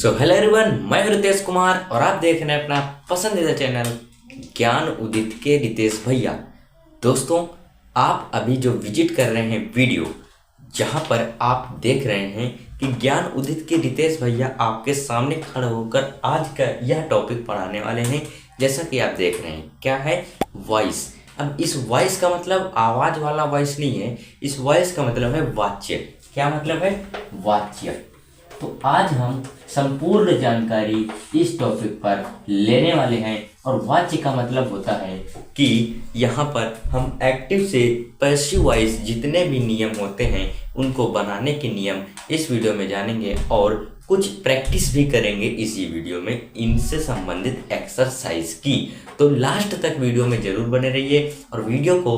So hello everyone, मैं रितेश कुमार और आप देख रहे हैं अपना पसंदीदा चैनल ज्ञान उदित के रितेश भैया। दोस्तों, आप अभी जो विजिट कर रहे हैं वीडियो, जहां पर आप देख रहे हैं कि ज्ञान उदित के रितेश भैया आपके सामने खड़े होकर आज का यह टॉपिक पढ़ाने वाले हैं। जैसा कि आप देख रहे हैं, क्या है वॉइस। अब इस वॉइस का मतलब आवाज वाला वॉइस नहीं है, इस वॉइस का मतलब है वाच्य। क्या मतलब है? वाच्य। तो आज हम संपूर्ण जानकारी इस टॉपिक पर लेने वाले हैं। और वाच्य का मतलब होता है कि यहाँ पर हम एक्टिव से पैसिव वॉइस जितने भी नियम होते हैं उनको बनाने के नियम इस वीडियो में जानेंगे और कुछ प्रैक्टिस भी करेंगे इसी वीडियो में इनसे संबंधित एक्सरसाइज की। तो लास्ट तक वीडियो में जरूर बने रहिए और वीडियो को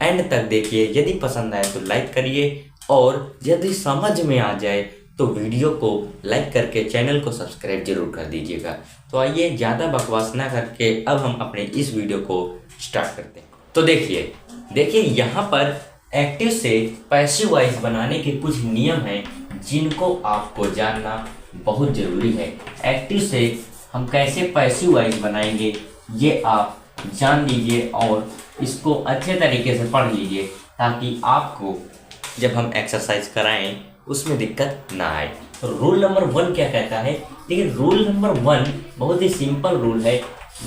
एंड तक देखिए। यदि पसंद आए तो लाइक करिए और यदि समझ में आ जाए तो वीडियो को लाइक करके चैनल को सब्सक्राइब जरूर कर दीजिएगा। तो आइए ज़्यादा बकवास ना करके अब हम अपने इस वीडियो को स्टार्ट करते हैं। तो देखिए यहाँ पर एक्टिव से पैसिव वॉइस बनाने के कुछ नियम हैं जिनको आपको जानना बहुत ज़रूरी है। एक्टिव से हम कैसे पैसिव वॉइस बनाएंगे ये आप जान लीजिए और इसको अच्छे तरीके से पढ़ लीजिए ताकि आपको जब हम एक्सरसाइज कराएं उसमें दिक्कत ना आए। तो रूल नंबर 1 क्या कहता है? देखिए, रूल नंबर 1 बहुत ही सिंपल रूल है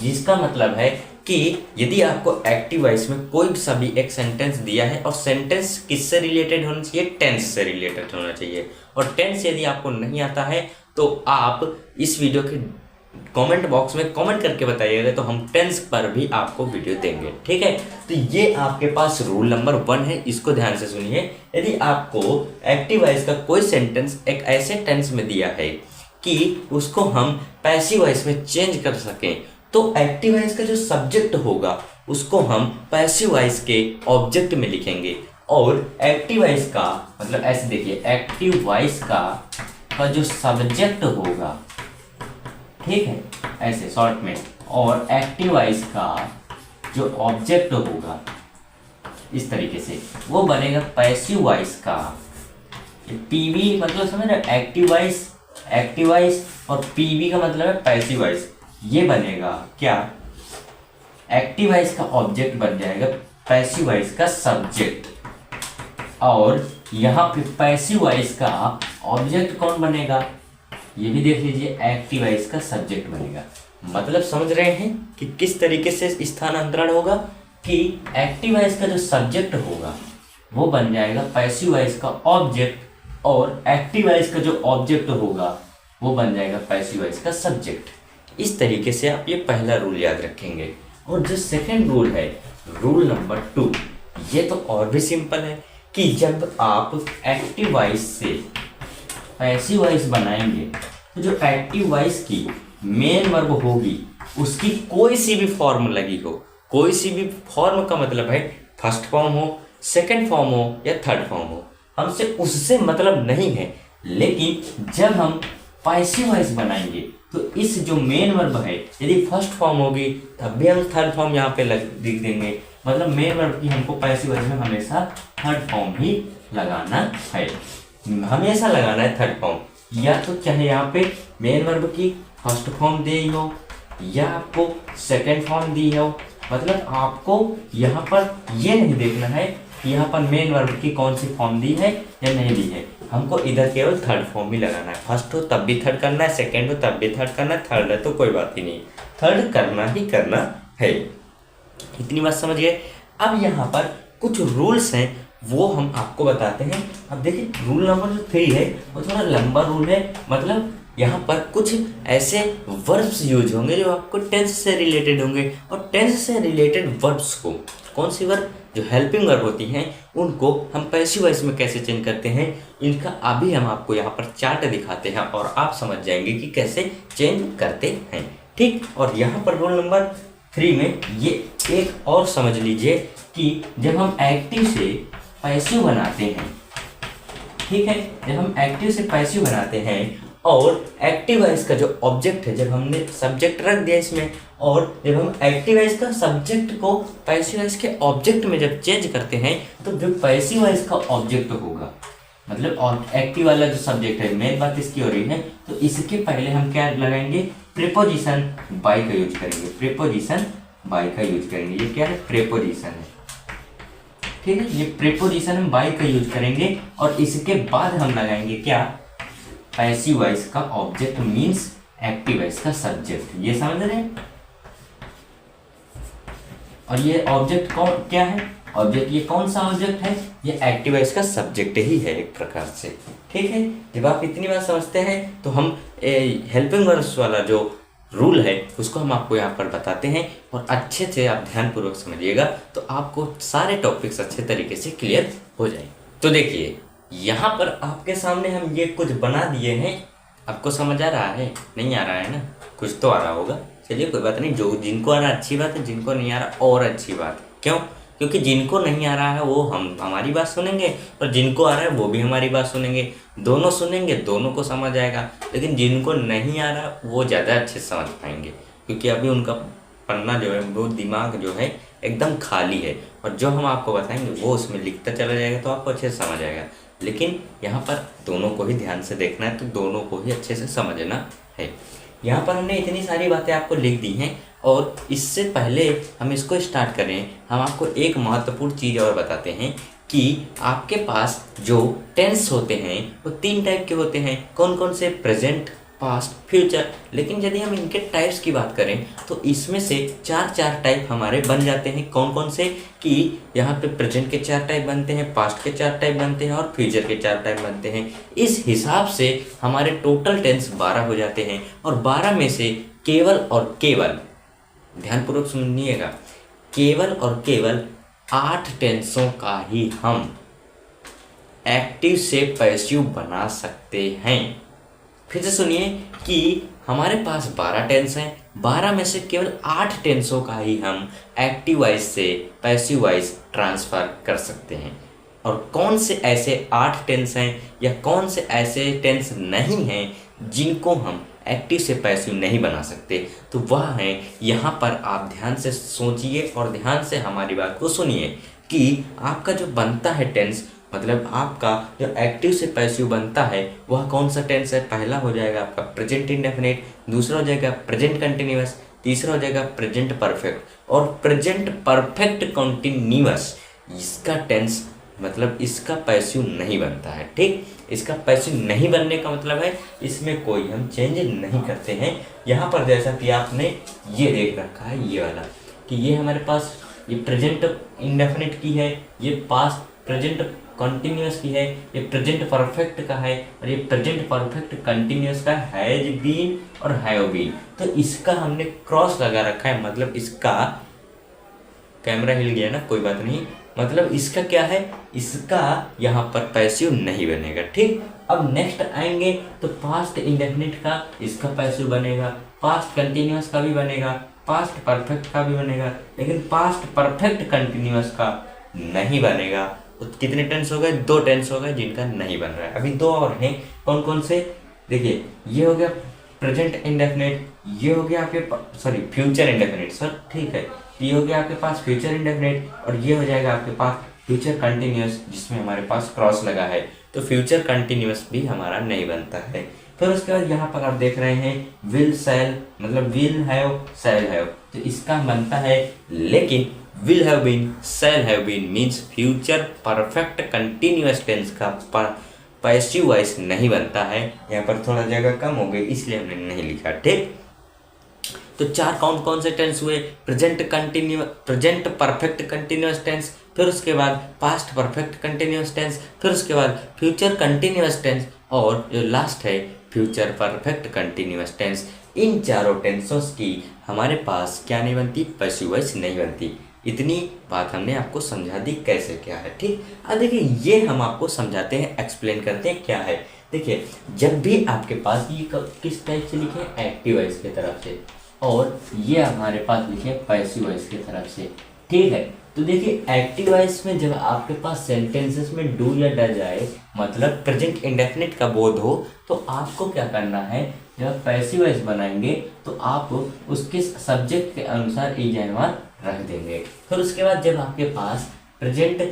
जिसका मतलब है कि यदि आपको एक्टिव वॉइस में कोई सा भी एक सेंटेंस दिया है और सेंटेंस किससे रिलेटेड होना चाहिए? टेंस से रिलेटेड होना चाहिए। और टेंस यदि आपको नहीं आता है तो आप इस वीडियो के कमेंट बॉक्स में कमेंट करके बताइएगा, तो हम टेंस पर भी आपको वीडियो देंगे। ठीक है, तो ये आपके पास रूल नंबर 1 है, इसको ध्यान से सुनिए। यदि आपको एक्टिव वॉइस का कोई सेंटेंस एक ऐसे टेंस में दिया है कि उसको हम पैसिव वॉइस में चेंज कर सकें, तो एक्टिव वॉइस का जो सब्जेक्ट होगा उसको हम पैसिव वॉइस के ऑब्जेक्ट में लिखेंगे। और एक्टिव वॉइस का मतलब ऐसे देखिए, एक्टिव वॉइस का जो सब्जेक्ट होगा, ठीक है, ऐसे शॉर्ट में, और एक्टिव वॉइस का जो ऑब्जेक्ट होगा इस तरीके से वो बनेगा पैसिव वॉइस का। पीवी मतलब समझ रहे, एक्टिव वॉइस और पीवी का मतलब है पैसिव वॉइस। ये बनेगा क्या? एक्टिव वॉइस का ऑब्जेक्ट बन जाएगा पैसिव वॉइस का सब्जेक्ट, और यहाँ पे पैसिव वॉइस का ऑब्जेक्ट कौन बनेगा ये भी देख लीजिए, एक्टिव वॉइस का सब्जेक्ट बनेगा। मतलब समझ रहे हैं कि किस तरीके से स्थानांतरण होगा कि एक्टिव वॉइस का जो सब्जेक्ट होगा वो बन जाएगा पैसिव वॉइस का ऑब्जेक्ट और एक्टिव वॉइस का जो ऑब्जेक्ट होगा वो बन जाएगा पैसिव वॉइस का सब्जेक्ट। इस तरीके से आप ये पहला रूल याद रखेंगे। और जो सेकेंड रूल है, रूल नंबर 2, ये तो और भी सिंपल है कि जब आप एक्टिव वॉइस से पैसिव वॉइस बनाएंगे तो जो एक्टिव वॉइस की मेन वर्ब होगी उसकी कोई सी भी फॉर्म लगी हो, कोई सी भी फॉर्म का मतलब है फर्स्ट फॉर्म हो, सेकंड फॉर्म हो या थर्ड फॉर्म हो, हमसे उससे मतलब नहीं है। लेकिन जब हम पैसिव वॉइस बनाएंगे तो इस जो मेन वर्ब है यदि फर्स्ट फॉर्म होगी तब भी हम थर्ड फॉर्म यहाँ पे लिख देंगे। मतलब मेन वर्ब की हमको पैसिव वॉइस में हमेशा थर्ड फॉर्म ही लगाना है, हमेशा लगाना है थर्ड फॉर्म। या तो चाहे यहाँ पे मेन वर्ब की फर्स्ट फॉर्म दी हो या आपको सेकंड फॉर्म दी हो, मतलब आपको यहाँ पर ये नहीं देखना है कि यहाँ पर मेन वर्ब की कौन सी फॉर्म दी है या नहीं दी है, हमको इधर केवल थर्ड फॉर्म ही लगाना है। फर्स्ट हो तब भी थर्ड करना है, सेकेंड हो तब भी थर्ड करना है, थर्ड है तो कोई बात ही नहीं, थर्ड करना ही करना है। इतनी बात समझ गए। अब यहाँ पर कुछ रूल्स हैं वो हम आपको बताते हैं। अब देखिए, रूल नंबर जो 3 है वो थोड़ा लंबा रूल है। मतलब यहाँ पर कुछ ऐसे वर्ब्स यूज होंगे जो आपको टेंस से रिलेटेड होंगे, और टेंस से रिलेटेड वर्ब्स को, कौन सी वर्ब, जो हेल्पिंग वर्ब होती हैं, उनको हम पैसिव वॉइस में कैसे चेंज करते हैं, इनका अभी हम आपको यहाँ पर चार्ट दिखाते हैं और आप समझ जाएंगे कि कैसे चेंज करते हैं। ठीक, और यहाँ पर रूल नंबर 3 में ये एक और समझ लीजिए कि जब हम एक्टिव से पैसिव बनाते हैं, ठीक है, जब हम एक्टिव से पैसिव बनाते हैं और एक्टिव वॉइस का जो ऑब्जेक्ट है, जब हमने सब्जेक्ट रख दिया इसमें, और जब हम एक्टिव वॉइस का सब्जेक्ट को पैसिव वॉइस के ऑब्जेक्ट में जब चेंज करते हैं तो जो पैसिव वॉइस का ऑब्जेक्ट होगा मतलब और एक्टिव वाला जो सब्जेक्ट है, मेन बात इसकी हो रही है, तो इसके पहले हम क्या लगाएंगे, प्रीपोजिशन बाय का यूज करेंगे। प्रीपोजिशन बाय का यूज करेंगे। ये क्या है, प्रीपोजिशन है, ठीक है। ये प्रीपोजिशन हम बाय का यूज करेंगे और इसके बाद हम लगाएंगे क्या, पैसिव वॉइस का ऑब्जेक्ट मींस एक्टिव वॉइस का सब्जेक्ट। ये समझ रहे हैं। और ये ऑब्जेक्ट कौन क्या है, ऑब्जेक्ट ये कौन सा ऑब्जेक्ट है, ये एक्टिव वॉइस का सब्जेक्ट ही है एक प्रकार से, ठीक है। जब आप इतनी बात समझते हैं तो हम हेल्पिंग वर्ब्स वाला जो रूल है उसको हम आपको यहाँ पर बताते हैं और अच्छे से आप ध्यानपूर्वक समझिएगा तो आपको सारे टॉपिक्स अच्छे तरीके से क्लियर हो जाए। तो देखिए यहाँ पर आपके सामने हम ये कुछ बना दिए हैं, आपको समझ आ रहा है, नहीं आ रहा है ना, कुछ तो आ रहा होगा। चलिए कोई बात नहीं, जो जिनको आ रहा है अच्छी बात है, जिनको नहीं आ रहा और अच्छी बात है। क्यों, क्योंकि जिनको नहीं आ रहा है वो हमारी बात सुनेंगे और जिनको आ रहा है वो भी हमारी बात सुनेंगे, दोनों सुनेंगे, दोनों को समझ आएगा। लेकिन जिनको नहीं आ रहा वो ज़्यादा अच्छे से समझ पाएंगे क्योंकि अभी उनका पन्ना जो है, वो दिमाग जो है एकदम खाली है और जो हम आपको बताएंगे वो उसमें लिखता चला जाएगा तो आपको अच्छे से समझ आएगा। लेकिन यहाँ पर दोनों को ही ध्यान से देखना है, तो दोनों को ही अच्छे से समझना है। यहाँ पर हमने इतनी सारी बातें आपको लिख दी हैं और इससे पहले हम इसको स्टार्ट करें, हम आपको एक महत्वपूर्ण चीज़ और बताते हैं कि आपके पास जो टेंस होते हैं वो 3 टाइप के होते हैं। कौन कौन से, प्रेजेंट, पास्ट, फ्यूचर। लेकिन यदि हम इनके टाइप्स की बात करें तो इसमें से 4 टाइप हमारे बन जाते हैं। कौन कौन से, कि यहाँ पे प्रेजेंट के 4 टाइप बनते हैं, पास्ट के 4 टाइप बनते हैं और फ्यूचर के 4 टाइप बनते हैं। इस हिसाब से हमारे टोटल टेंस 12 हो जाते हैं और 12 में से केवल और केवल, ध्यानपूर्वक सुनिएगा, केवल और केवल 8 टेंसों का ही हम एक्टिव से पैसिव बना सकते हैं। फिर से सुनिए कि हमारे पास 12 टेंस हैं, 12 में से केवल 8 टेंसों का ही हम एक्टिव वॉइस से पैसिव वॉइस ट्रांसफ़र कर सकते हैं। और कौन से ऐसे 8 टेंस हैं या कौन से ऐसे टेंस नहीं हैं जिनको हम एक्टिव से पैसिव नहीं बना सकते, तो वह है, यहाँ पर आप ध्यान से सोचिए और ध्यान से हमारी बात को सुनिए कि आपका जो बनता है टेंस, मतलब आपका जो एक्टिव से पैसिव बनता है वह कौन सा टेंस है। पहला हो जाएगा आपका प्रेजेंट इंडेफिनिट, दूसरा हो जाएगा प्रेजेंट कंटिन्यूअस, तीसरा हो जाएगा प्रेजेंट परफेक्ट और प्रेजेंट परफेक्ट कंटिन्यूअस। इसका टेंस मतलब इसका पैसिव नहीं बनता है, ठीक। इसका पैसिव नहीं बनने का मतलब है इसमें कोई हम चेंज नहीं करते हैं। यहाँ पर जैसा कि आपने ये देख रखा है ये वाला, कि ये हमारे पास ये प्रेजेंट इंडेफिनिट की है, ये पास्ट प्रेजेंट कंटिन्यूअस की है, ये प्रेजेंट परफेक्ट का है और ये प्रेजेंट परफेक्ट कंटिन्यूअस का हैज बीन और हैव बीन। तो इसका हमने क्रॉस लगा रखा है, मतलब इसका कैमरा हिल गया ना, कोई बात नहीं, मतलब इसका क्या है, इसका यहाँ पर पैसिव नहीं बनेगा, ठीक। अब नेक्स्ट आएंगे तो पास्ट इंडेफिनिट का इसका पैसिव बनेगा, पास्ट कंटिन्यूअस का भी बनेगा, पास्ट परफेक्ट का भी बनेगा, लेकिन पास्ट परफेक्ट कंटिन्यूअस का नहीं बनेगा। तो कितने टेंस हो गए, 2 टेंस हो गए जिनका नहीं बन रहा है। अभी 2 और हैं, कौन कौन से, देखिए ये हो गया प्रेजेंट इंडेफिनिट, ये हो गया आपके फ्यूचर इंडेफिनिट सर, ठीक है, ये हो गया आपके पास फ्यूचर इंडेफिनिट और ये हो जाएगा आपके पास फ्यूचर कंटिन्यूअस जिसमें हमारे पास क्रॉस लगा है, तो फ्यूचर कंटिन्यूअस भी हमारा नहीं बनता है। फिर उसके बाद यहाँ पर आप देख रहे हैं विल शैल, मतलब विल हैव शैल हैव, तो इसका बनता है, लेकिन will have been, shall have been means future perfect continuous tense का पैसिव वॉइस नहीं बनता है। यहाँ पर थोड़ा जगह कम हो गई इसलिए हमने नहीं लिखा, ठीक। तो 4 कौन कौन से टेंस हुए, प्रेजेंट परफेक्ट कंटिन्यूअस टेंस, फिर उसके बाद पास्ट परफेक्ट कंटिन्यूअस टेंस, फिर उसके बाद फ्यूचर कंटिन्यूअस टेंस और जो लास्ट है फ्यूचर परफेक्ट कंटिन्यूअस टेंस। इन 4 टेंसों की हमारे पास क्या नहीं बनती, पैसिव वॉइस नहीं बनती। इतनी बात हमने आपको समझा दी कैसे क्या है, ठीक। अब देखिए ये हम आपको समझाते हैं, एक्सप्लेन करते हैं क्या है। देखिए जब भी आपके पास ये किस टाइप से लिखे, एक्टिव वॉइस की तरफ से, और ये हमारे पास लिखे पैसिव वॉइस की तरफ से, ठीक है। तो देखिए एक्टिव वॉइस में जब आपके पास सेंटेंसेस में डू या डज आए, मतलब प्रेजेंट इंडेफिनिट का बोध हो, तो आपको क्या करना है, जब पैसिव वॉइस बनाएंगे तो आप उसके सब्जेक्ट के अनुसार इज एंड वर रख देंगे। फिर उसके बाद जब आपके पास प्रेजेंट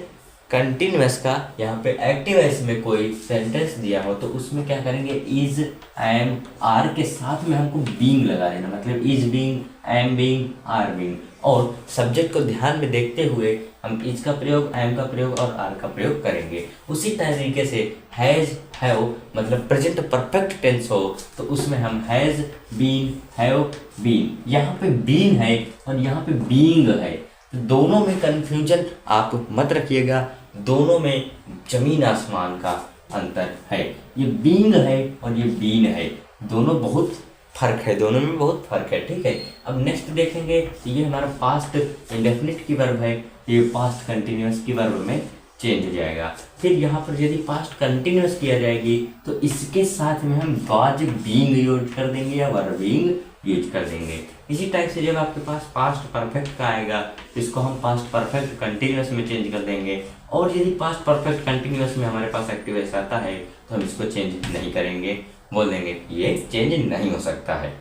कंटिन्यूअस का यहाँ पे एक्टिव वॉइस में कोई सेंटेंस दिया हो तो उसमें क्या करेंगे, इज, एम, आर के साथ में हमको बीइंग लगा देना, मतलब is being, am being, are being. और सब्जेक्ट को ध्यान में देखते हुए हम इज का प्रयोग, एम का प्रयोग और आर का प्रयोग करेंगे। उसी तरीके से हैज, हैव मतलब प्रेजेंट परफेक्ट टेंस हो तो उसमें हम हैज बीन, हैव बीन। यहाँ पे बीन है और यहाँ पे बीइंग है, तो दोनों में कंफ्यूजन आप मत रखिएगा, दोनों में जमीन आसमान का अंतर है। ये बीइंग है और ये बीन है, दोनों बहुत फर्क है, दोनों में बहुत फर्क है, ठीक है। अब नेक्स्ट देखेंगे, ये हमारा पास्ट इंडेफिनिट की वर्ब है, ये पास्ट कंटिन्यूअस की वर्ब में चेंज हो जाएगा। फिर यहाँ पर यदि पास्ट कंटिन्यूअस किया जाएगी तो इसके साथ में हम वाज बीइंग यूज कर देंगे या वर बीइंग यूज कर देंगे। इसी टाइप से जब आपके पास पास्ट परफेक्ट का आएगा तो इसको हम पास्ट परफेक्ट कंटिन्यूअस में चेंज कर देंगे। और यदि पास्ट परफेक्ट कंटिन्यूअस में हमारे पास एक्टिव वॉइस आता है तो हम इसको चेंज नहीं करेंगे, बोल देंगे कि ये चेंज नहीं हो सकता है,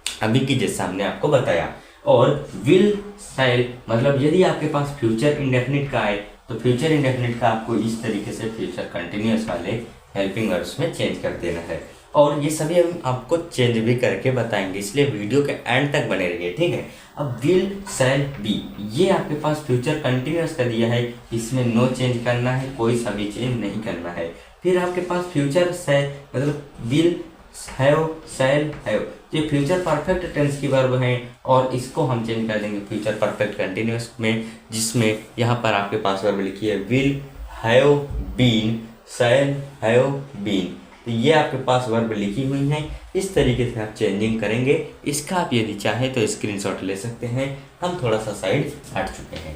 अभी की जैसा हमने आपको बताया। और विल, शैल मतलब यदि आपके पास फ्यूचर इंडेफिनिट का है तो फ्यूचर इंडेफिनिट का आपको इस तरीके से फ्यूचर कंटिन्यूअस वाले हेल्पिंग वर्ब्स में चेंज कर देना है। और ये सभी हम आपको चेंज भी करके बताएंगे, इसलिए वीडियो के एंड तक बने रहिए, ठीक है। अब विल, शैल, बी, ये आपके पास फ्यूचर कंटिन्यूअस का दिया है, इसमें नो चेंज करना है, कोई सा भी चेंज नहीं करना है। फिर आपके पास फ्यूचर शैल मतलब विल, हैव, शैल, हैव, ये फ्यूचर परफेक्ट टेंस की वर्ब हैं और इसको हम चेंज कर देंगे फ्यूचर परफेक्ट कंटिन्यूअस में, जिसमें यहाँ पर आपके पास वर्ब लिखी है will have been, shall have been, तो ये आपके पास वर्ब लिखी हुई हैं। इस तरीके से आप चेंजिंग करेंगे। इसका आप यदि चाहें तो स्क्रीनशॉट ले सकते हैं, हम थोड़ा सा साइड हट चुके हैं,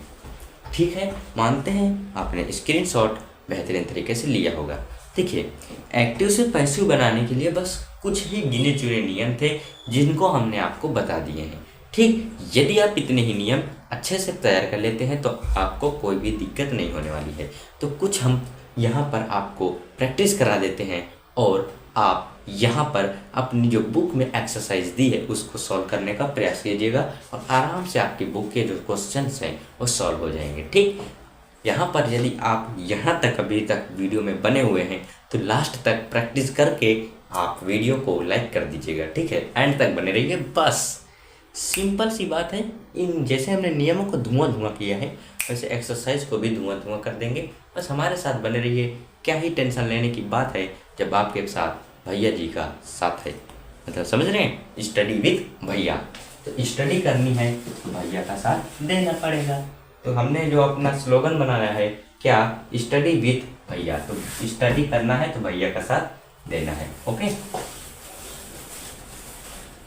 ठीक है। मानते हैं आपने स्क्रीनशॉट बेहतरीन तरीके से लिया होगा। देखिए, एक्टिव से पैसिव बनाने के लिए बस कुछ ही गिने चुने नियम थे जिनको हमने आपको बता दिए हैं, ठीक। यदि आप इतने ही नियम अच्छे से तैयार कर लेते हैं तो आपको कोई भी दिक्कत नहीं होने वाली है। तो कुछ हम यहाँ पर आपको प्रैक्टिस करा देते हैं और आप यहाँ पर अपनी जो बुक में एक्सरसाइज दी है उसको सॉल्व करने का प्रयास कीजिएगा और आराम से आपकी बुक के जो क्वेश्चंस हैं वो सॉल्व हो जाएंगे, ठीक। यहाँ पर यदि आप यहाँ तक अभी तक वीडियो में बने हुए हैं तो लास्ट तक प्रैक्टिस करके आप वीडियो को लाइक कर दीजिएगा, ठीक है। एंड तक बने रहिए, बस सिंपल सी बात है। इन जैसे हमने नियमों को धुआं धुआं किया है वैसे एक्सरसाइज को भी धुआं धुआं कर देंगे, बस हमारे साथ बने रहिए। क्या ही टेंशन लेने की बात है जब आपके साथ भैया जी का साथ है, मतलब समझ रहे हैं, स्टडी विद भैया। तो स्टडी करनी है तो भैया का साथ देना पड़ेगा। तो हमने जो अपना स्लोगन बनाया है क्या, स्टडी विद भैया, तो स्टडी करना है तो भैया का साथ देना है, ओके।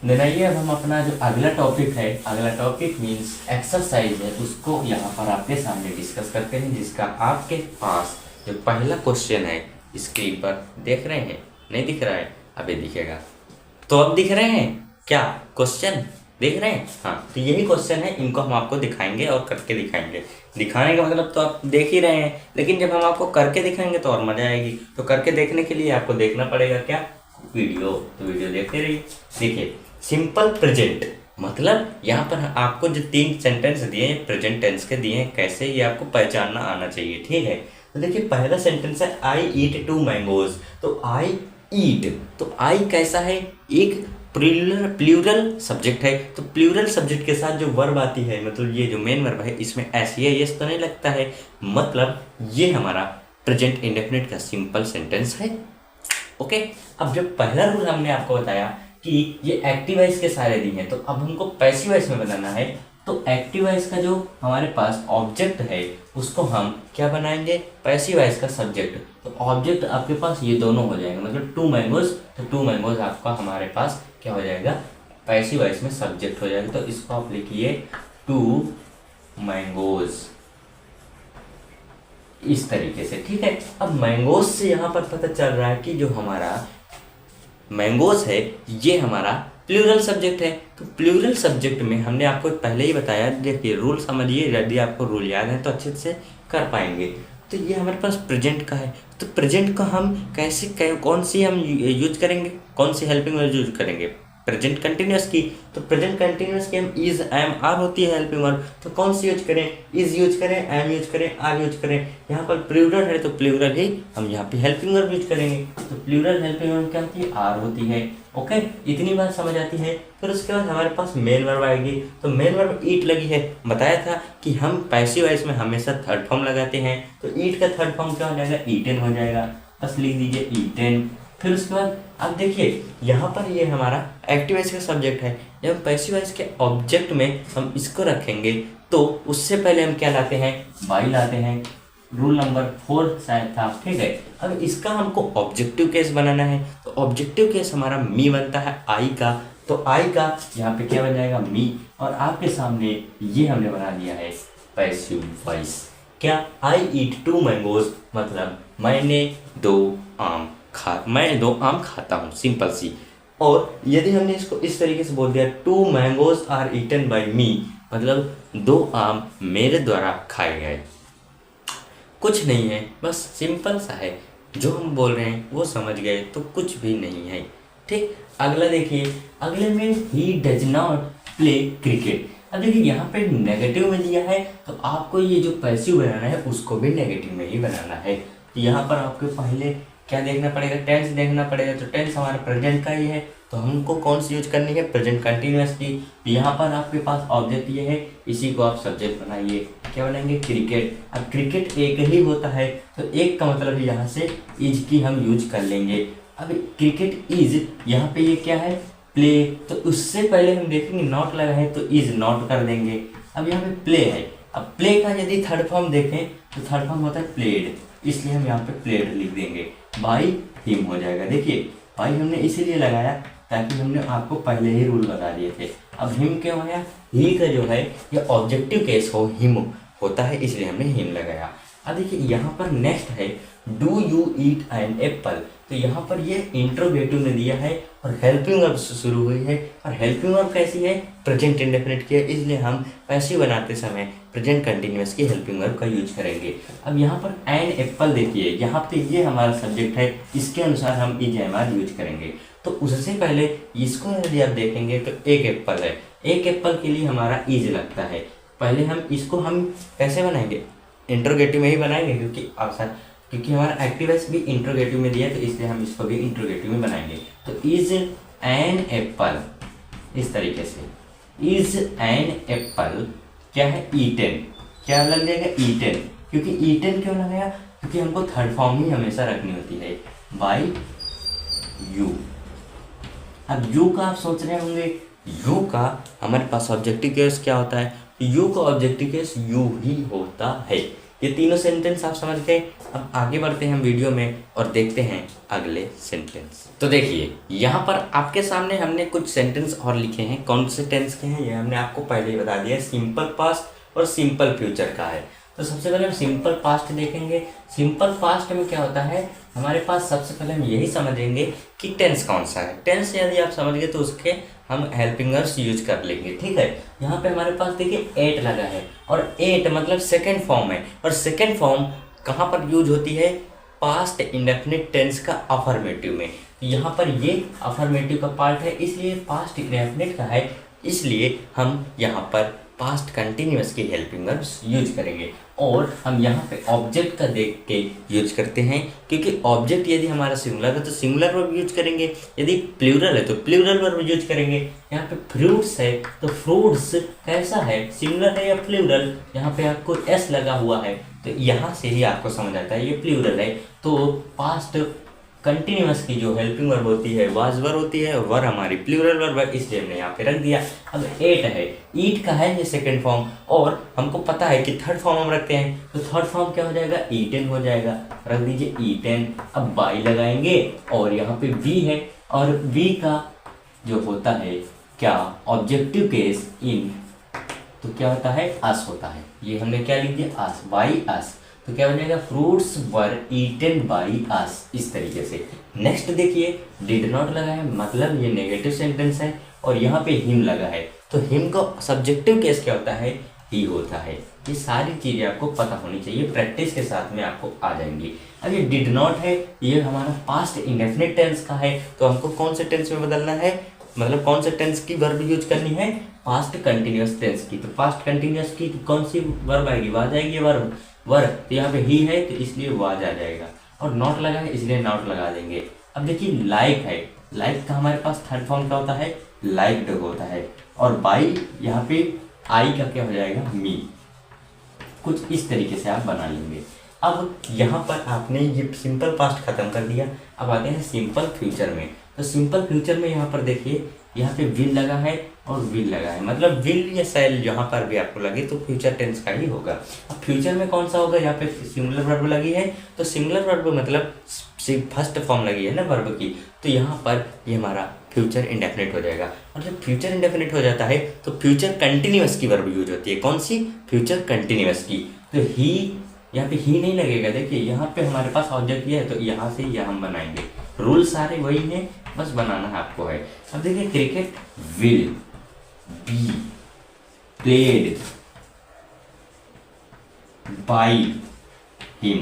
देनाइए। अब हम अपना जो अगला टॉपिक है, अगला टॉपिक मीन्स एक्सरसाइज है, उसको यहाँ पर आपके सामने डिस्कस करते हैं, जिसका आपके पास जो पहला क्वेश्चन है स्क्रीन पर देख रहे हैं, नहीं दिख रहा है, अभी दिखेगा तो अब दिख रहे हैं क्या, क्वेश्चन देख रहे हैं, हाँ। तो यही क्वेश्चन है, इनको हम आपको दिखाएंगे और करके दिखाएंगे। दिखाने का मतलब तो आप देख ही रहे हैं, लेकिन जब हम आपको करके दिखाएंगे तो और मजा आएगी। तो करके देखने के लिए आपको देखना पड़ेगा क्या, वीडियो। तो वीडियो देखते रहिए। देखिए, सिंपल प्रेजेंट मतलब यहाँ पर आपको जो 3 सेंटेंस दिए हैं प्रेजेंट टेंस के दिए हैं, कैसे ये आपको पहचानना आना चाहिए, ठीक है। तो देखिए, पहला सेंटेंस है आई ईट 2 मैंगोज। तो आई ईट, तो आई कैसा है, एक प्लूरल सब्जेक्ट है। तो प्लूरल सब्जेक्ट के साथ जो वर्ब आती है, मतलब ये जो मेन वर्ब है, इसमें एस तो नहीं लगता है, मतलब ये हमारा प्रेजेंट इंडेफिनिट का सिंपल सेंटेंस है, ओके। अब जो पहला रूल हमने आपको बताया कि ये एक्टिव वॉइस के सारे दिए हैं, तो अब हमको पैसिव वॉइस में बनाना है। तो एक्टिव वॉइस का जो हमारे पास ऑब्जेक्ट है उसको हम क्या बनाएंगे, पैसिव वॉइस का सब्जेक्ट। तो ऑब्जेक्ट आपके पास ये दोनों हो जाएंगे, मतलब 2 मैंगोज, तो 2 मैंगोज आपका हमारे पास क्या हो जाएगा, पैसिव वॉइस में सब्जेक्ट हो जाएगा। तो इसको आप लिखिए 2 मैंगोज इस तरीके से, ठीक है। अब मैंगोज से यहाँ पर पता चल रहा है कि जो हमारा मैंगोज है ये हमारा प्लूरल सब्जेक्ट है। तो प्लूरल सब्जेक्ट में हमने आपको पहले ही बताया, देखिए रूल समझिए, यदि आपको रूल याद है तो अच्छे से कर पाएंगे। तो ये हमारे पास प्रेजेंट का है, तो प्रेजेंट का हम कैसे कौन सी हम यूज करेंगे, कौन सी हेल्पिंग वर्ब यूज करेंगे, प्रेजेंट कंटिन्यूअस की। तो प्रेजेंट कंटिन्यूअस की हम इज, एम, आर होती है हेल्पिंग वर्ब, तो कौन सी यूज करें? इज यूज करें, एम यूज करें, आर यूज करें। यहाँ पर प्लूरल है तो प्लूरल ही हम यहाँ पे हेल्पिंग वर्ब यूज करेंगे। तो प्लूरल हेल्पिंग वर्ब क्या होती है? आर होती है। ओके, इतनी बात समझ आती है। फिर उसके बाद हमारे पास मेन वर्ब आएगी। तो मेन वर्ब ईट लगी है, बताया था कि हम पैसिव वॉइस में हमेशा थर्ड फॉर्म लगाते हैं। तो ईट का थर्ड फॉर्म क्या हो जाएगा? ईटेन हो जाएगा। बस लिख दीजिए ईटेन। फिर उसके बाद अब देखिए यहाँ पर ये हमारा एक्टिव वॉइस का सब्जेक्ट है। जब पैसिव वॉइस के ऑब्जेक्ट में हम इसको रखेंगे तो उससे पहले हम क्या लाते हैं? बाई लाते हैं। रूल नंबर 4 शायद था, ठीक है। अब इसका हमको ऑब्जेक्टिव केस बनाना है। तो ऑब्जेक्टिव केस हमारा मी बनता है आई का। तो आई का यहाँ पे क्या बन जाएगा? मी। और आपके सामने ये हमने बना दिया है पैसिव वॉइस। क्या? आई ईट 2 मैंगोज, मतलब मैं 2 आम खाता हूँ, सिंपल सी। और यदि हमने इसको इस तरीके से बोल दिया 2 मैंगोज आर ईटन बाय मी, मतलब 2 आम मेरे द्वारा खाए गए। कुछ नहीं है, बस सिंपल सा है। जो हम बोल रहे हैं वो समझ गए तो कुछ भी नहीं है, ठीक। अगला देखिए, अगले में he does not play cricket. अब देखिए यहाँ पे नेगेटिव में दिया है, तो आपको ये जो पैसिव बनाना है उसको भी नेगेटिव में ही बनाना है। तो यहाँ पर आपको पहले क्या देखना पड़ेगा? टेंस देखना पड़ेगा। तो टेंस हमारा प्रेजेंट का ही है, तो हमको कौन सी यूज करनी है? प्रेजेंट कंटिन्यूअस की। तो यहाँ पर आपके पास ऑब्जेक्ट ये है, इसी को आप सब्जेक्ट बनाइए। क्या बनाएंगे? क्रिकेट। अब क्रिकेट एक ही होता है, तो एक का मतलब यहाँ से इज की हम यूज कर लेंगे। अब क्रिकेट इज, यहाँ पे ये क्या है? प्ले। तो उससे पहले हम देखेंगे नॉट लगा है तो इज नॉट कर देंगे। अब यहाँ पे प्ले है। अब प्ले का यदि थर्ड फॉर्म देखें तो थर्ड फॉर्म होता है प्लेड, इसलिए हम यहाँ पे प्लेड लिख देंगे। बाई हिम हो जाएगा। देखिए बाई हमने इसीलिए लगाया ताकि हमने आपको पहले ही रूल बता दिए थे। अब हिम क्यों आया? ही का जो है ये ऑब्जेक्टिव केस हो, हिम होता है, इसलिए हमने हिम लगाया। अब देखिए यहाँ पर नेक्स्ट है do you eat an apple. तो यहाँ पर ये इंट्रोगेटिव ने दिया है और हेल्पिंग वर्ब से शुरू हुई है। और हेल्पिंग वर्ब कैसी है? प्रेजेंट इंडेफिनिट की है, इसलिए हम पैसिव बनाते समय प्रेजेंट कंटिन्यूअस की हेल्पिंग वर्ब का यूज करेंगे। अब यहाँ पर एन एप्पल देखिए, यहाँ पे ये हमारा सब्जेक्ट है, इसके अनुसार हम इज एम आर यूज करेंगे। तो उससे पहले इसको यदि आप देखेंगे तो एक एप्पल है, एक एप्पल के लिए हमारा इज लगता है। पहले हम इसको हम कैसे बनाएंगे? इंट्रोगेटिव में ही बनाएंगे, क्योंकि हमारा एक्टिव वॉइस भी इंट्रोगेटिव में दिया है, तो इसलिए हम इसको भी इंट्रोगेटिव में बनाएंगे। तो इज एन एप्पल, इस तरीके से इज एन एप्पल क्या है? ईटेन। क्या लग जाएगा? ईटेन। क्योंकि ईटेन क्यों लगाया? क्योंकि हमको थर्ड फॉर्म ही हमेशा रखनी होती है, बाय यू। अब यू का आप सोच रहे होंगे, यू का हमारे पास ऑब्जेक्टिव केस क्या होता है? यू का ऑब्जेक्टिव केस यू ही होता है। ये तीनों सेंटेंस आप समझ गए। अब आगे बढ़ते हैं हम वीडियो में और देखते हैं अगले सेंटेंस। तो देखिए यहाँ पर आपके सामने हमने कुछ सेंटेंस और लिखे हैं। कौन से टेंस के हैं ये हमने आपको पहले ही बता दिया, सिंपल पास्ट और सिंपल फ्यूचर का है। तो सबसे पहले हम सिंपल पास्ट देखेंगे। सिंपल पास्ट में क्या होता है? हमारे पास सबसे पहले हम यही समझेंगे कि टेंस कौन सा है। टेंस यदि आप समझ गए तो उसके हम हेल्पिंग वर्ब्स यूज कर लेंगे, ठीक है। यहाँ पे हमारे पास देखिए एट लगा है, और एट मतलब सेकेंड फॉर्म है। और सेकेंड फॉर्म कहाँ पर यूज होती है? पास्ट इंडेफिनिट टेंस का अफर्मेटिव में। यहाँ पर ये अफर्मेटिव का पार्ट है, इसलिए पास्ट इंडेफिनिट का है, इसलिए हम यहाँ पर पास्ट कंटिन्यूअस की हेल्पिंग वर्ब्स यूज करेंगे। और हम यहाँ पे ऑब्जेक्ट का देख के यूज करते हैं, क्योंकि ऑब्जेक्ट यदि हमारा सिंगुलर है तो सिंगुलर वर्ब यूज करेंगे, यदि प्लूरल है तो प्लूरल वर्ब यूज करेंगे। यहाँ पे फ्रूट्स है तो फ्रूट्स कैसा है? सिंगुलर है या प्लूरल? यहाँ पे आपको एस लगा हुआ है, तो यहाँ से ही आपको समझ आता है ये प्लूरल है। तो पास्ट कंटिन्यूअस की जो हेल्पिंग वर्ब होती है वाज वर्ब होती है, और वर हमारी प्लूरल वर्ब है, इसलिए हमने यहाँ पे रख दिया। अब एट है, ईट का है ये सेकंड फॉर्म, और हमको पता है कि थर्ड फॉर्म हम रखते हैं, तो थर्ड फॉर्म क्या हो जाएगा? ईटेन हो जाएगा। रख दीजिए ईटेन। अब बाई लगाएंगे और यहाँ पे वी है, और वी का जो होता है क्या? ऑब्जेक्टिव केस इन, तो क्या होता है? अस होता है। ये हमने क्या लिख दिया? Us, by us. तो क्या बनेगा? Fruits were eaten by us, इस तरीके से। नेक्स्ट देखिए डिड नॉट लगा है, मतलब ये नेगेटिव सेंटेंस है, और यहाँ पे हिम लगा है, तो हिम का सब्जेक्टिव केस क्या होता है? ही होता है। ये सारी चीजें आपको पता होनी चाहिए, प्रैक्टिस के साथ में आपको आ जाएंगी। अब ये डिड नॉट है, ये हमारा पास्ट इंडेफिनिट टेंस का है, तो हमको कौन से टेंस में बदलना है? मतलब कौन से टेंस की वर्ब यूज करनी है, पास्ट कंटिन्यूअस टेंस की। तो पास्ट कंटिन्यूअस की कौन सी वर्ब आएगी, वाज आएगी वर्ब वर्ब। तो यहाँ पे ही है तो इसलिए वाज आ जाएगा, और नॉट लगा है इसलिए नॉट लगा देंगे। अब देखिए लाइक है, लाइक का हमारे पास थर्ड फॉर्म क्या होता है, लाइक्ड होता है, और बाई यहाँ पे आई का क्या हो जाएगा, मी। कुछ इस तरीके से आप बना लेंगे। अब यहाँ पर आपने ये सिंपल पास्ट खत्म कर दिया, अब आते हैं सिंपल फ्यूचर में। तो सिंपल फ्यूचर में यहाँ पर देखिए, यहाँ पे विल लगा है और विल लगा है, मतलब विल या सेल जहाँ पर भी आपको लगे तो फ्यूचर टेंस का ही होगा। अब फ्यूचर में कौन सा होगा, यहाँ पे सिंगुलर वर्ब लगी है, तो सिंगुलर वर्ब मतलब फर्स्ट फॉर्म लगी है ना वर्ब की, तो यहाँ पर ये हमारा फ्यूचर इंडेफिनिट हो जाएगा। और जब फ्यूचर इंडेफिनिट हो जाता है तो फ्यूचर कंटिन्यूअस की वर्ब यूज होती है, कौन सी, फ्यूचर कंटिन्यूअस की। तो ही, यहाँ पे ही नहीं लगेगा, देखिए यहाँ पे हमारे पास ऑब्जेक्ट ये है तो यहाँ से यह हम बनाएंगे, रूल सारे वही हैं, बस बनाना है आपको है। अब देखिए cricket will be played by him.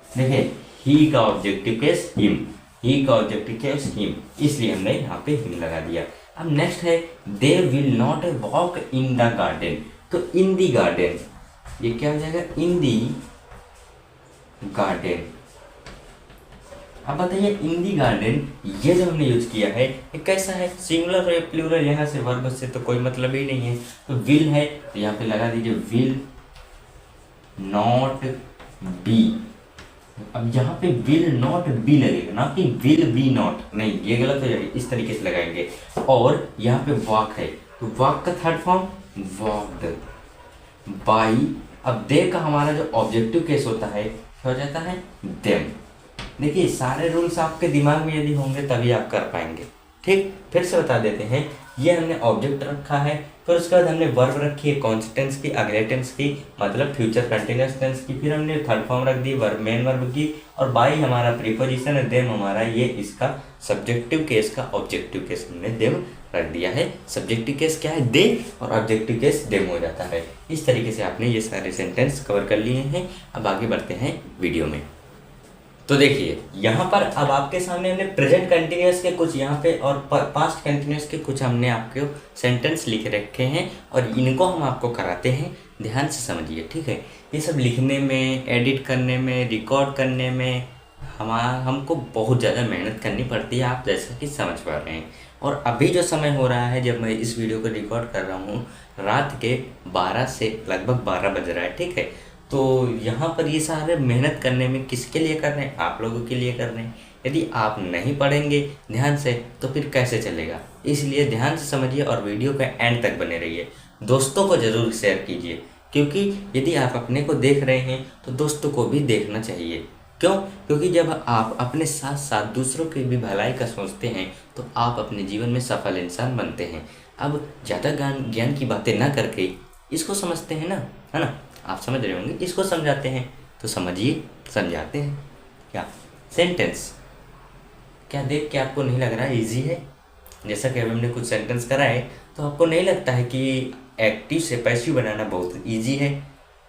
देखिए ही का ऑब्जेक्टिव केस हिम, ही का ऑब्जेक्टिव केस हिम, इसलिए हमने यहाँ पे हिम लगा दिया। अब नेक्स्ट है they will not walk in the garden. तो इन दी गार्डन ये क्या हो जाएगा, इन दी गार्डन। अब बताइए इन दी गार्डन ये जो हमने यूज किया है ये कैसा है, सिंगुलर है प्लूरल, यहाँ से वर्ब से तो कोई मतलब ही नहीं है। तो विल है तो यहाँ पे लगा दीजिए विल नॉट बी। अब यहाँ पे विल नॉट बी लगेगा, ना कि विल बी नॉट, नहीं ये गलत हो जाएगा, इस तरीके से लगाएंगे। और यहाँ पे वॉक है तो वॉक का थर्ड फॉर्म वॉक्ड बाई। अब दे का हमारा जो ऑब्जेक्टिव केस होता है क्या हो जाता है, देम। देखिए सारे रूल्स आपके दिमाग में यदि होंगे तभी आप कर पाएंगे। ठीक, फिर से बता देते हैं, ये हमने ऑब्जेक्ट रखा है, फिर उसके बाद हमने वर्ब रखी है कौन सी टेंस की, अगले टेंस की, मतलब फ्यूचर कंटिन्यूअस टेंस की, फिर हमने थर्ड फॉर्म रख दी वर्ब मेन वर्ब की, और बाई हमारा प्रीपोजिशन है, देम हमारा ये इसका सब्जेक्टिव केस का ऑब्जेक्टिव केस हमने देम रख दिया है। सब्जेक्टिव केस क्या है, दे, और ऑब्जेक्टिव केस देम हो जाता है। इस तरीके से आपने ये सारे सेंटेंस कवर कर लिए हैं। अब आगे बढ़ते हैं वीडियो में। तो देखिए यहाँ पर अब आपके सामने हमने प्रेजेंट कंटिन्यूअस के कुछ यहाँ पे और पास्ट कंटिन्यूअस के कुछ हमने आपके सेंटेंस लिख रखे हैं, और इनको हम आपको कराते हैं, ध्यान से समझिए। ठीक है, ये सब लिखने में, एडिट करने में, रिकॉर्ड करने में हमको बहुत ज़्यादा मेहनत करनी पड़ती है, आप जैसा कि समझ पा रहे हैं। और अभी जो समय हो रहा है जब मैं इस वीडियो को रिकॉर्ड कर रहा हूँ, रात के 12 से लगभग 12 बज रहा है। ठीक है, तो यहाँ पर ये सारे मेहनत करने में किसके लिए कर रहे हैं, आप लोगों के लिए कर रहे हैं। यदि आप नहीं पढ़ेंगे ध्यान से तो फिर कैसे चलेगा, इसलिए ध्यान से समझिए और वीडियो के एंड तक बने रहिए। दोस्तों को ज़रूर शेयर कीजिए, क्योंकि यदि आप अपने को देख रहे हैं तो दोस्तों को भी देखना चाहिए। क्यों, क्योंकि जब आप अपने साथ साथ दूसरों की भी भलाई का सोचते हैं तो आप अपने जीवन में सफल इंसान बनते हैं। अब ज़्यादा ज्ञान की बातें ना करके इसको समझते हैं ना, है ना, आप समझ रहे होंगे, इसको समझाते हैं तो समझिए, समझाते हैं। क्या सेंटेंस, क्या देख के आपको नहीं लग रहा है ईजी है? जैसा कि अभी हमने कुछ सेंटेंस कराए तो आपको नहीं लगता है कि एक्टिव से पैसिव बनाना बहुत ईजी है?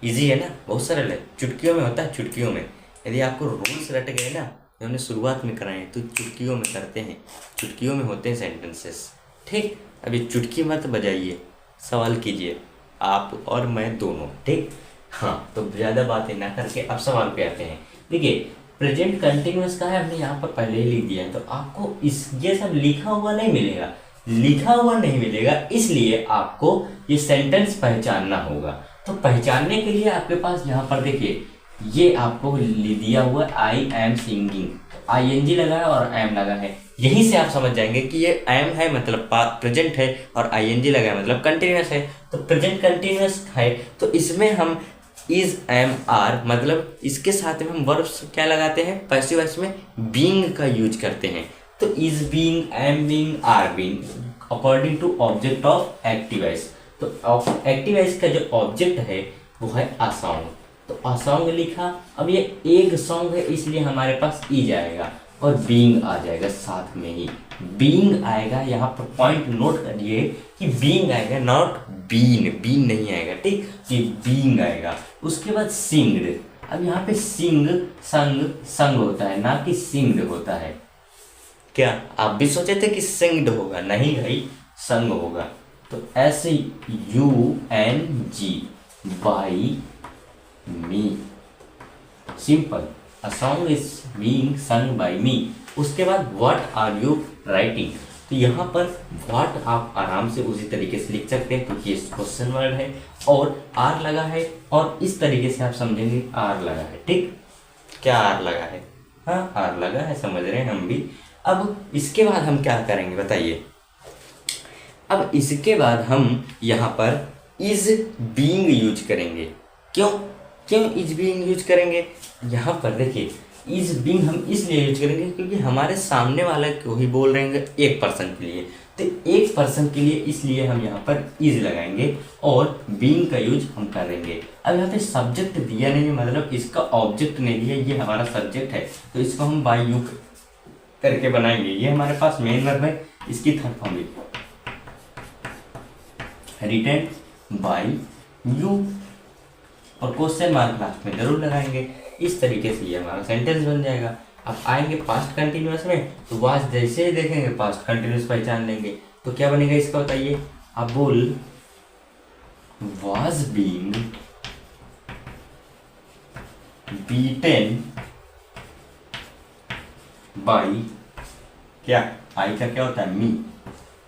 ईजी है ना, बहुत सरल है, चुटकियों में होता है, चुटकियों में। यदि आपको रूल्स रट गए ना, जो हमने शुरुआत में कराए तो चुटकियों में करते हैं, चुटकियों में होते हैं सेंटेंसेस। ठीक, अभी चुटकी मत बजाइए, सवाल कीजिए आप और मैं दोनों। ठीक, हाँ, तो ज़्यादा बातें ना करके अब सवाल पे आते हैं। देखिए प्रेजेंट कंटिन्यूअस का है, हमने यहाँ पर पहले ही लिख दिया है, तो आपको ये सब लिखा हुआ नहीं मिलेगा, लिखा हुआ नहीं मिलेगा, इसलिए आपको ये सेंटेंस पहचानना होगा। तो पहचानने के लिए आपके पास यहाँ पर देखिए ये आपको दिया हुआ आई एम सिंगिंग, ING लगा है और एम लगा है, यहीं से आप समझ जाएंगे कि ये एम है मतलब प्रेजेंट है, और ING लगा है मतलब कंटिन्यूअस है। तो प्रेजेंट कंटिन्यूअस है तो इसमें हम इज, एम, आर, मतलब इसके साथ में हम वर्ब्स क्या लगाते हैं, पैसिव वॉइस में बीइंग का यूज करते हैं। तो is being, am being, are being, according to object of active voice. तो एक्टिव वॉइस का जो ऑब्जेक्ट है वो है अ सॉन्ग, तो अ सॉन्ग लिखा। अब ये एक सॉन्ग है इसलिए हमारे पास इज आएगा और बीइंग आ जाएगा साथ में ही, बीइंग आएगा। यहाँ पर पॉइंट नोट करिए कि बीइंग आएगा, नॉट बीन, बीन नहीं आएगा। ठीक, ये बीइंग आएगा। उसके बाद सिंग्ड, अब यहाँ पे सिंग, संग, संग होता है, ना कि सिंग्ड होता है। क्या आप भी सोचे थे कि सिंग्ड होगा? नहीं भाई, संग होगा। तो SUNG, by me, simple. A song is being sung by me. उसके बाद व्हाट आर यू राइटिंग, तो यहाँ पर व्हाट आप आराम से उसी तरीके से लिख सकते हैं क्योंकि ये क्वेश्चन वर्ड है और आर लगा है, और इस तरीके से आप समझेंगे आर लगा है। ठीक, क्या आर लगा है? हाँ, आर लगा है, समझ रहे हैं हम भी। अब इसके बाद हम क्या करेंगे बताइए? अब इसके बाद हम यहाँ पर इज बीइंग यूज करेंगे। क्यों क्यों इज बीइंग यूज करेंगे? यहाँ पर देखिए, इज बीइंग हम इसलिए यूज करेंगे क्योंकि हमारे सामने वाला को ही बोल रहे हैं एक पर्सन के लिए, तो एक पर्सन के लिए इसलिए हम यहाँ पर इज लगाएंगे और बीइंग का यूज हम करेंगे। अब यहाँ पे सब्जेक्ट दिया नहीं है, मतलब इसका ऑब्जेक्ट नहीं दिया, ये हमारा सब्जेक्ट है, तो इसको हम बाय यू करके बनाएंगे। ये हमारे पास मेन वर्ब है, इसकी थर्ड फॉर्म लिखो, रिटन बाय यू, और क्वेश्चन मार्क लास्ट में जरूर लगाएंगे। इस तरीके से ये हमारा सेंटेंस बन जाएगा। अब आएंगे पास्ट कंटिन्यूअस में, तो वाज जैसे ही देखेंगे पास्ट कंटिन्यूअस पहचान लेंगे, तो क्या बनेगा इसका बताइए? Abul was being beaten by, क्या आई का क्या होता है? मी।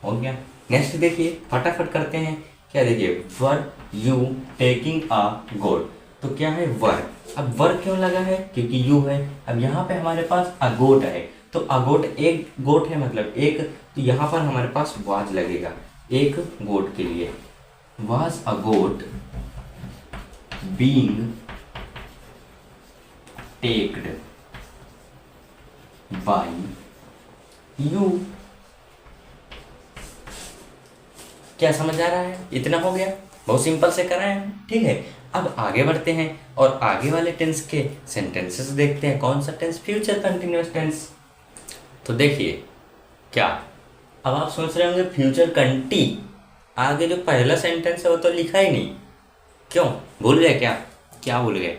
हो गया। नेक्स्ट देखिए, फटाफट करते हैं। क्या देखिए, वर यू टेकिंग अ गोट, तो क्या है? वर। अब वर क्यों लगा है? क्योंकि यू है। अब यहाँ पे हमारे पास अ गोट है, तो अ गोट एक गोट है, मतलब एक, तो यहाँ पर हमारे पास वाज लगेगा एक गोट के लिए। Was a goat being taked by you. क्या समझ आ रहा है? इतना हो गया, बहुत सिंपल से कर रहे हैं। ठीक है, अब आगे बढ़ते हैं और आगे वाले टेंस के सेंटेंसेस देखते हैं। कौन सा टेंस? Future continuous tense. तो देखिए, क्या अब आप सोच रहे होंगे फ्यूचर कंटी, आगे जो पहला सेंटेंस है वो तो लिखा ही नहीं, क्यों? भूल गए क्या? क्या भूल गए?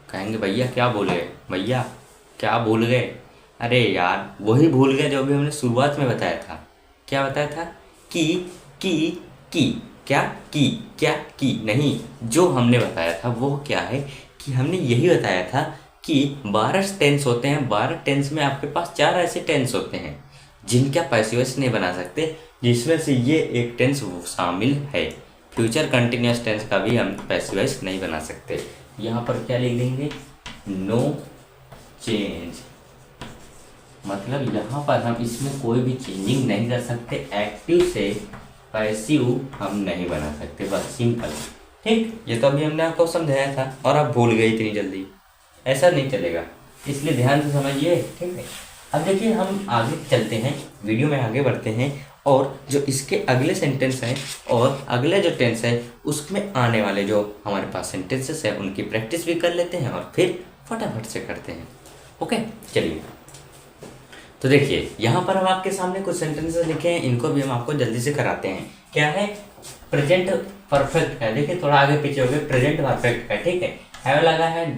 कहेंगे भैया क्या भूल गए? भैया क्या भूल गए? अरे यार, वही भूल गए जो भी हमने शुरुआत में बताया था। क्या बताया था? की क्या की नहीं, जो हमने बताया था वो क्या है कि हमने यही बताया था कि 12 टेंस होते हैं। 12 टेंस में आपके पास 4 ऐसे टेंस होते हैं जिनका पैसिव वॉइस नहीं बना सकते, जिसमें से ये एक टेंस शामिल है। फ्यूचर कंटिन्यूअस टेंस का भी हम पैसिव वॉइस नहीं बना सकते। यहाँ पर क्या लिख देंगे? नो चेंज, मतलब यहाँ पर हम इसमें कोई भी चेंजिंग नहीं कर सकते। एक्टिव से पैसिव हम नहीं बना सकते, बस सिंपल। ठीक, ये तो अभी हमने आपको समझाया था और आप भूल गए इतनी जल्दी, ऐसा नहीं चलेगा, इसलिए ध्यान से समझिए। ठीक है, अब देखिए हम आगे चलते हैं, वीडियो में आगे बढ़ते हैं और जो इसके अगले सेंटेंस हैं और अगले जो टेंस है उसमें आने वाले जो हमारे पास सेंटेंसेस हैं उनकी प्रैक्टिस भी कर लेते हैं और फिर फटाफट से करते हैं। ओके, चलिए। तो देखिए, यहाँ पर हम आपके सामने कुछ सेंटेंसेस लिखे हैं, इनको भी हम आपको जल्दी से कराते हैं। क्या है? प्रेजेंट परफेक्ट है। देखिए थोड़ा आगे पीछे हो गए, प्रेजेंट परफेक्ट है। ठीक है, हैव लगा है,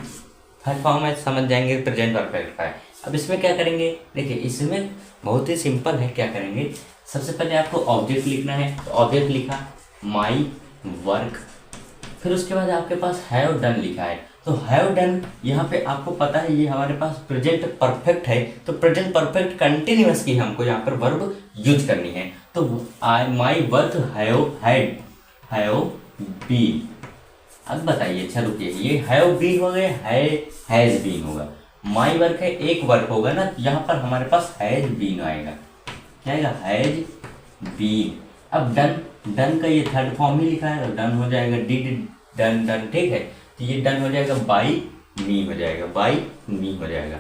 थर्ड फॉर्म है, समझ जाएंगे प्रेजेंट परफेक्ट का है। अब इसमें क्या करेंगे? देखिए इसमें बहुत ही सिंपल है। क्या करेंगे? सबसे पहले आपको ऑब्जेक्ट लिखना है, तो ऑब्जेक्ट लिखा माई वर्क, फिर उसके बाद आपके पास हैव डन लिखा है, तो हैव डन यहाँ पे आपको पता है ये हमारे पास प्रेजेंट परफेक्ट है, तो प्रेजेंट परफेक्ट कंटिन्यूअस की हमको यहाँ पर वर्ब यूज करनी है। तो आई माई वर्क हैव बीन। अब बताइए, अच्छा रुकिए, ये हैव बीन हो गए, हैज बीन होगा। माई वर्क है, एक वर्क होगा ना, यहाँ पर हमारे पास हैज बीन आएगा। क्या आएगा? Has been. अब डन का ये थर्ड फॉर्म ही लिखा है, तो डन हो जाएगा डिड डन। ठीक है, तो ये डन हो जाएगा बाई मी हो जाएगा, बाई मी हो जाएगा।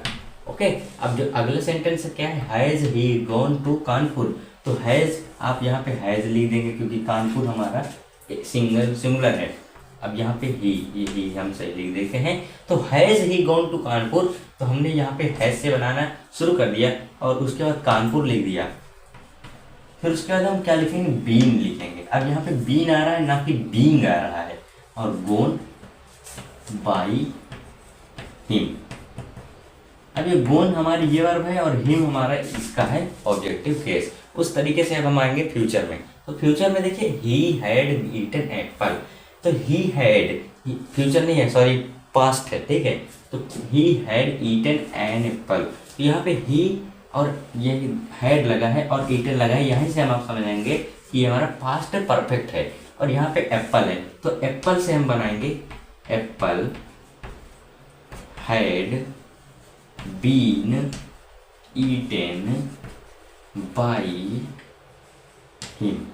ओके, अब जो अगला सेंटेंस क्या है? Has he gone to Kanpur, तो हैज आप यहाँ पे हैज लिख देंगे क्योंकि कानपुर हमारा सिंगुलर है। अब यहाँ पे ही हम सही लिख देते हैं, तो has he gone to Kanpur, तो हमने यहाँ पे हैज से बनाना शुरू कर दिया और उसके बाद कानपुर लिख दिया। फिर उसके बाद हम क्या लिखेंगे? बीन लिखेंगे। अब यहाँ पे बीन आ रहा है, ना कि बीइंग आ रहा है, और गोन बाई हिम। अब ये गोन हमारी ये वर्ब है और हिम हमारा इसका है ऑब्जेक्टिव केस। उस तरीके से अब हम आएंगे फ्यूचर में। तो फ्यूचर में देखिए ही हैड ईटन एप्पल, तो ही हैड, फ्यूचर नहीं है सॉरी पास्ट है, ठीक है। तो he had eaten an apple, तो यहाँ पे ही और ये हैड लगा है और ईटन लगा है, यहीं से हम आप समझ आएंगे कि ये हमारा पास्ट परफेक्ट है। और यहाँ पे एप्पल है, तो एप्पल से हम बनाएंगे apple had been eaten by him.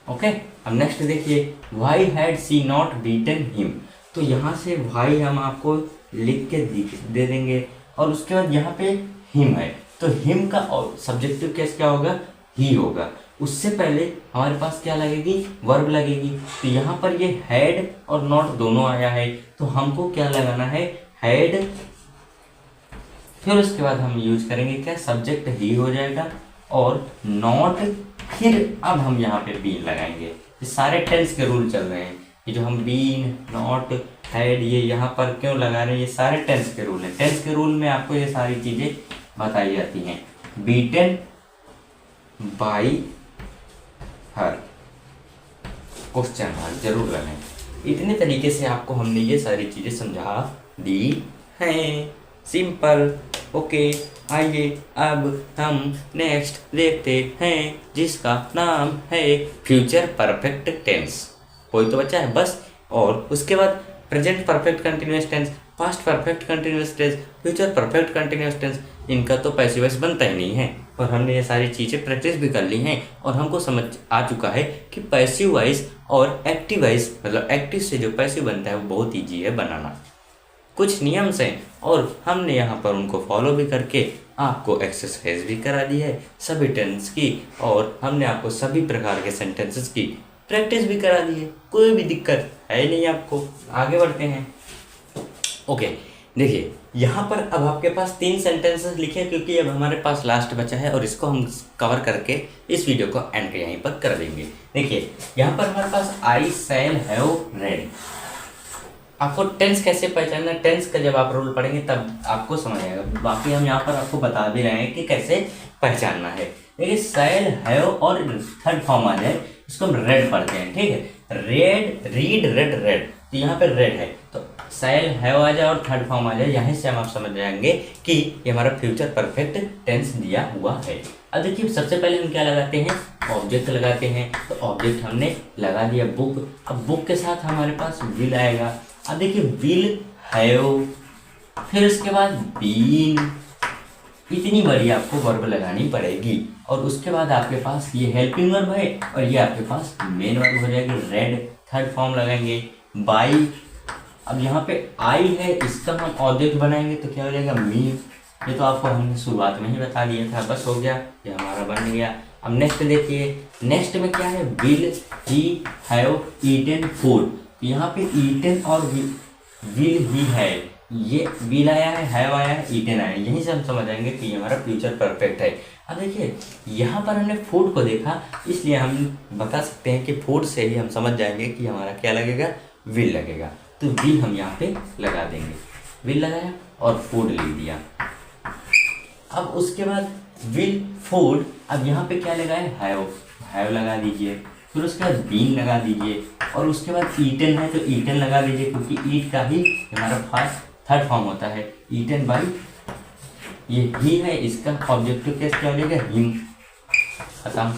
Okay, अब नेक्स्ट देखिए why had she not beaten him, तो यहाँ से वाई हम आपको लिख के दे देंगे और उसके बाद यहाँ पे हिम है, तो हिम का सब्जेक्टिव केस क्या होगा, ही होगा। उससे पहले हमारे पास क्या लगेगी, वर्ब लगेगी। तो यहाँ पर ये हैड और नॉट दोनों आया है, तो हमको क्या लगाना है, हैड, फिर उसके बाद हम यूज करेंगे क्या, सब्जेक्ट ही हो जाएगा और नॉट, फिर अब हम यहाँ पे बीन लगाएंगे। ये सारे टेंस के रूल चल रहे हैं, ये जो हम बीन, नॉट, हैड ये यहाँ पर क्यों लगा रहे हैं, ये सारे टेंस के रूल हैं। टेंस के रूल में आपको ये सारी चीजें बताई जाती हैं। Beaten by her, question mark जरूर लगाएं। इतने तरीके से आपको हमने ये सारी चीजें समझा दी हैं, सिंपल। ओके, आइए अब हम नेक्स्ट देखते हैं जिसका नाम है फ्यूचर परफेक्ट टेंस। कोई तो बच्चा है बस, और उसके बाद present perfect continuous tense, past perfect continuous tense, future perfect continuous tense. इनका तो पैसिव वॉइस बनता ही नहीं है, और हमने ये सारी चीज़ें प्रैक्टिस भी कर ली हैं और हमको समझ आ चुका है कि पैसिव वॉइस और एक्टिव वॉइस, मतलब एक्टिव से जो पैसिव बनता है वो बहुत ईजी है बनाना। कुछ नियम्स हैं और हमने यहाँ पर उनको फॉलो भी करके आपको एक्सरसाइज भी करा दी है सभी टेंस की, और हमने आपको सभी प्रकार के सेंटेंसेस की प्रैक्टिस भी करा दी है। कोई भी दिक्कत है नहीं आपको। आगे बढ़ते हैं। ओके, देखिए यहाँ पर अब आपके पास 3 सेंटेंसेस लिखे, क्योंकि अब हमारे पास लास्ट बचा है और इसको हम कवर करके इस वीडियो को एंड के यहीं पर कर देंगे। देखिए यहाँ पर हमारे पास आई शैल हैव रेड। आपको टेंस कैसे पहचानना, टेंस का जब आप रूल पढ़ेंगे तब आपको समझ आएगा। बाकी हम यहाँ पर आपको बता भी रहे हैं कि कैसे पहचानना है। देखिए शैल हैव और थर्ड फॉर्म आ जाए, इसको हम रेड पढ़ते हैं, ठीक है। रेड, रीड, रेड, रेड, तो यहाँ पे रेड है, तो शैल हैव आ जाए और थर्ड फॉर्म आ जाए, यहीं से हम आप समझ जाएंगे कि ये हमारा फ्यूचर परफेक्ट टेंस दिया हुआ है। अब देखिए सबसे पहले हम क्या लगाते हैं, ऑब्जेक्ट लगाते हैं। तो ऑब्जेक्ट हमने लगा दिया बुक। अब बुक के साथ हमारे पास विल आएगा। अब देखिए विल हैव, फिर उसके बाद बीन, इतनी बड़ी आपको वर्ब लगानी पड़ेगी, और उसके बाद आपके पास ये हेल्पिंग वर्ब है और ये आपके पास मेन वर्ब हो जाएगी। रेड थर्ड फॉर्म लगाएंगे। बाई, अब यहाँ पे आई है, इसका हम ऑब्जेक्ट बनाएंगे तो क्या हो जाएगा, मी। ये तो आपको हमने शुरुआत में ही बता दिया था, बस हो गया, ये हमारा बन गया। अब नेक्स्ट देखिए, नेक्स्ट में क्या है, will he have eaten food. यहाँ पे ईटन और विल ही है, ये विल आया है, हैव आया है, ईटन आया है, यहीं से हम समझ आएंगे कि ये हमारा फ्यूचर परफेक्ट है। अब देखिए यहाँ पर हमने फूड को देखा, इसलिए हम बता सकते हैं कि फूड से ही हम समझ जाएंगे कि हमारा क्या लगेगा, विल लगेगा। तो विल हम यहाँ पे लगा देंगे, विल लगाया और फूड ले दिया। अब उसके बाद विल फूड, अब यहाँ पे क्या लगा है, हैव, हैव लगा दीजिए। फिर उसके बाद बीन लगा दीजिए, और उसके बाद ईटन है तो ईटन लगा दीजिए, क्योंकि ईट का ही हमारा फास्ट थर्ड फॉर्म होता है, ईटन बाई, ये ही है, इसका ऑब्जेक्टिव केस क्या हो जाएगा, हिम, खत्म।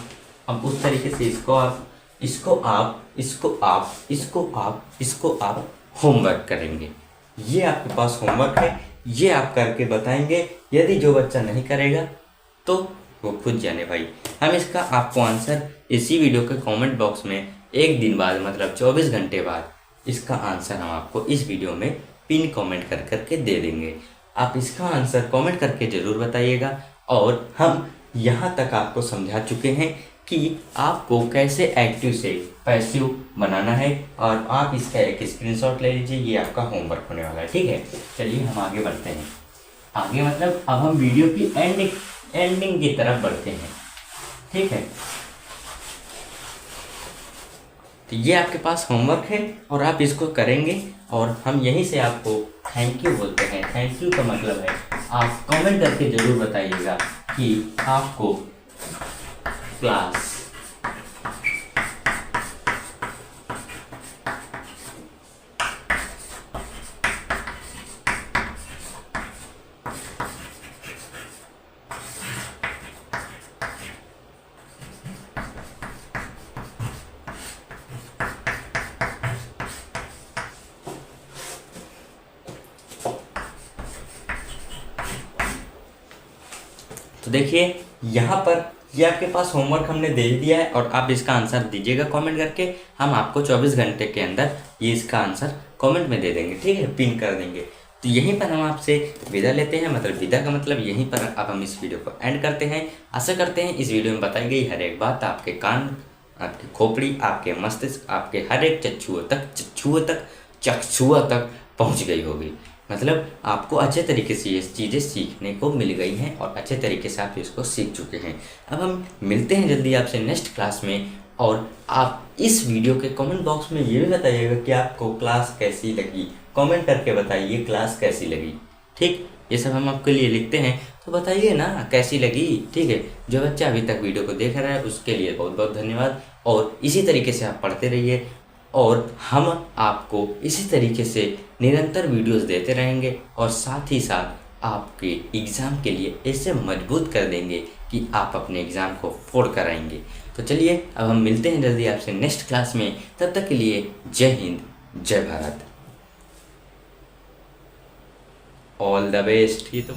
अब उस तरीके से इसको आप होमवर्क करेंगे। ये आपके पास होमवर्क है, ये आप करके बताएंगे। यदि जो बच्चा नहीं करेगा तो वो खुद जाने भाई। हम इसका आपको आंसर इसी वीडियो के कमेंट बॉक्स में एक दिन बाद, मतलब 24 घंटे बाद इसका आंसर हम आपको इस वीडियो में पिन कमेंट कर करके दे देंगे। आप इसका आंसर कमेंट करके ज़रूर बताइएगा। और हम यहाँ तक आपको समझा चुके हैं कि आपको कैसे एक्टिव से पैसिव बनाना है, और आप इसका एक स्क्रीनशॉट ले लीजिए, ये आपका होमवर्क होने वाला है, ठीक है। चलिए हम आगे बढ़ते हैं। आगे मतलब अब हम वीडियो की एंडिंग की तरफ बढ़ते हैं, ठीक है। तो ये आपके पास होमवर्क है और आप इसको करेंगे, और हम यहीं से आपको थैंक यू बोलते हैं। थैंक यू का मतलब है आप कमेंट करके ज़रूर बताइएगा कि आपको क्लास तो देखिए यहाँ पर ये आपके पास होमवर्क हमने दे दिया है और आप इसका आंसर दीजिएगा कमेंट करके। हम आपको 24 घंटे के अंदर ये इसका आंसर कमेंट में दे देंगे, ठीक है, पिन कर देंगे। तो यहीं पर हम आपसे विदा लेते हैं, मतलब विदा का मतलब यहीं पर अब हम इस वीडियो को एंड करते हैं। आशा करते हैं इस वीडियो में बताई गई हर एक बात आपके कान, आपकी खोपड़ी, आपके मस्तिष्क, आपके हर एक चक्षुओं तक पहुँच गई होगी। मतलब आपको अच्छे तरीके से ये चीज़ें सीखने को मिल गई हैं और अच्छे तरीके से आप इसको सीख चुके हैं। अब हम मिलते हैं जल्दी आपसे नेक्स्ट क्लास में। और आप इस वीडियो के कमेंट बॉक्स में ये भी बताइएगा कि आपको क्लास कैसी लगी। कमेंट करके बताइए क्लास कैसी लगी, ठीक। ये सब हम आपके लिए लिखते हैं, तो बताइए ना कैसी लगी, ठीक है। जो बच्चा अभी तक वीडियो को देख रहा है उसके लिए बहुत बहुत धन्यवाद। और इसी तरीके से आप पढ़ते रहिए और हम आपको इसी तरीके से निरंतर वीडियोस देते रहेंगे और साथ ही साथ आपके एग्ज़ाम के लिए ऐसे मजबूत कर देंगे कि आप अपने एग्ज़ाम को फोड़ कर आएंगे। तो चलिए अब हम मिलते हैं जल्दी आपसे नेक्स्ट क्लास में। तब तक के लिए जय हिंद, जय भारत, ऑल द बेस्ट। ये तो